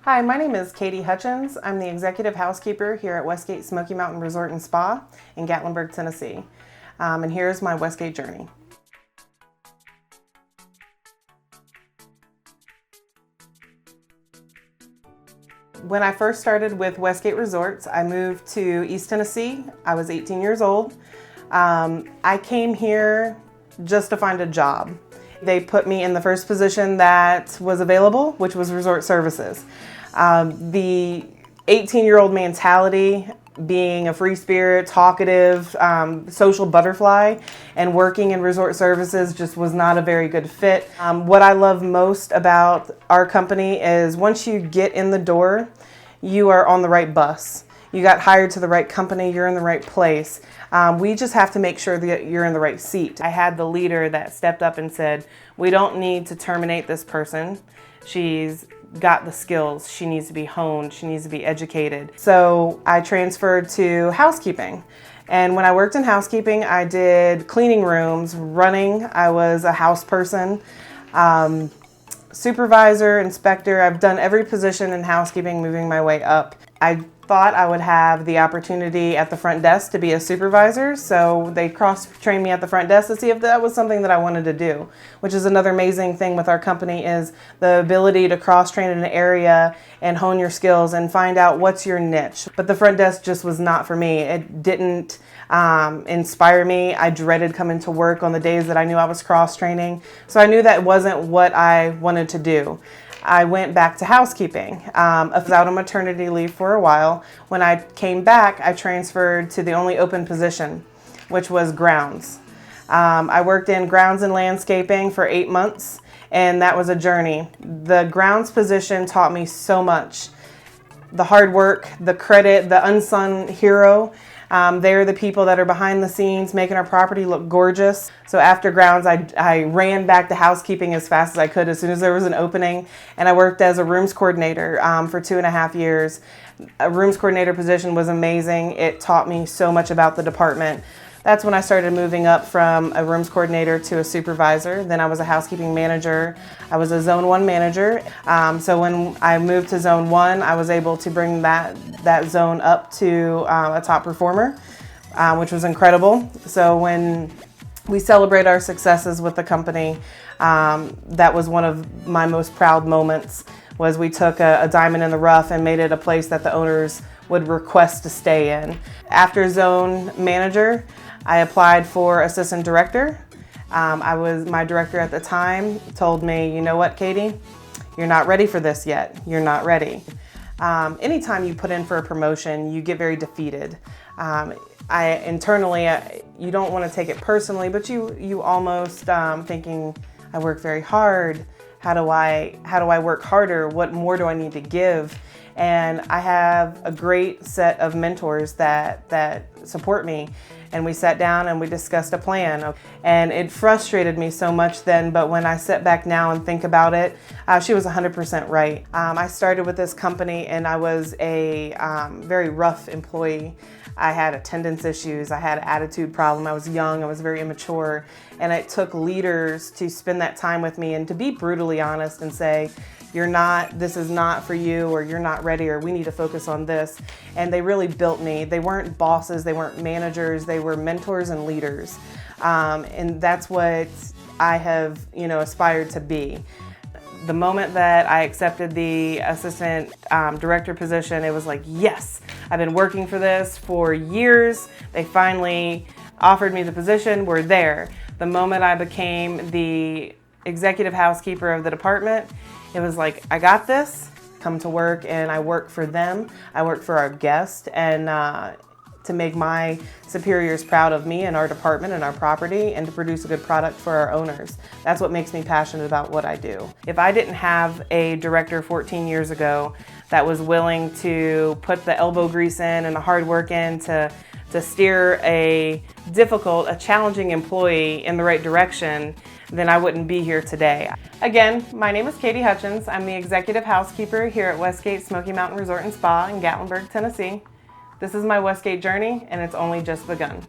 Hi, my name is Katie Hutchens. I'm the executive housekeeper here at Westgate Smoky Mountain Resort and Spa in Gatlinburg, Tennessee. And here's my Westgate journey. When I first started with Westgate Resorts, I moved to East Tennessee. I was 18 years old. I came here just to find a job. They put me in the first position that was available, which was resort services. The 18-year-old mentality, being a free spirit, talkative, social butterfly, and working in resort services just was not a very good fit. What I love most about our company is once you get in the door, you are on the right bus. You got hired to the right company, you're in the right place. We just have to make sure that you're in the right seat. I had the leader that stepped up and said, we don't need to terminate this person. She's got the skills, she needs to be honed, she needs to be educated. So I transferred to housekeeping. And when I worked in housekeeping, I did cleaning rooms, running. I was a house person, supervisor, inspector. I've done every position in housekeeping, moving my way up. I thought I would have the opportunity at the front desk to be a supervisor, so they cross-trained me at the front desk to see if that was something that I wanted to do, which is another amazing thing with our company is the ability to cross-train in an area and hone your skills and find out what's your niche. But the front desk just was not for me. It didn't inspire me. I dreaded coming to work on the days that I knew I was cross-training, so I knew that wasn't what I wanted to do. I went back to housekeeping. I was out on maternity leave for a while. When I came back, I transferred to the only open position, which was grounds. I worked in grounds and landscaping for 8 months, and that was a journey. The grounds position taught me so much. The hard work, the credit, the unsung hero. They're the people that are behind the scenes making our property look gorgeous. So after grounds, I ran back to housekeeping as fast as I could as soon as there was an opening. And I worked as a rooms coordinator for 2.5 years. A rooms coordinator position was amazing. It taught me so much about the department. That's when I started moving up from a rooms coordinator to a supervisor. Then I was a housekeeping manager. I was a Zone 1 manager. So when I moved to Zone 1, I was able to bring that zone up to a top performer, which was incredible. So when we celebrate our successes with the company, that was one of my most proud moments, was we took a diamond in the rough and made it a place that the owners would request to stay in. After zone manager, I applied for assistant director. My director at the time told me, you know what, Katie, you're not ready for this yet. You're not ready. Anytime you put in for a promotion, you get very defeated. Internally, you don't want to take it personally, but you almost thinking, I work very hard. How do I work harder? What more do I need to give? And I have a great set of mentors that support me. And we sat down and we discussed a plan. And it frustrated me so much then, but when I sit back now and think about it, she was 100% right. I started with this company and I was a very rough employee. I had attendance issues, I had an attitude problem, I was young, I was very immature, and it took leaders to spend that time with me and to be brutally honest and say, this is not for you, or you're not ready, or we need to focus on this. And they really built me. They weren't bosses, they weren't managers, they were mentors and leaders. And that's what I have, aspired to be. The moment that I accepted the assistant director position, it was like, yes, I've been working for this for years. They finally offered me the position, we're there. The moment I became the executive housekeeper of the department, it was like, I got this, come to work, and I work for them. I work for our guests, and to make my superiors proud of me and our department and our property, and to produce a good product for our owners. That's what makes me passionate about what I do. If I didn't have a director 14 years ago that was willing to put the elbow grease in and the hard work in to steer a challenging employee in the right direction, then I wouldn't be here today. Again, my name is Katie Hutchens. I'm the executive housekeeper here at Westgate Smoky Mountain Resort and Spa in Gatlinburg, Tennessee. This is my Westgate journey, and it's only just begun.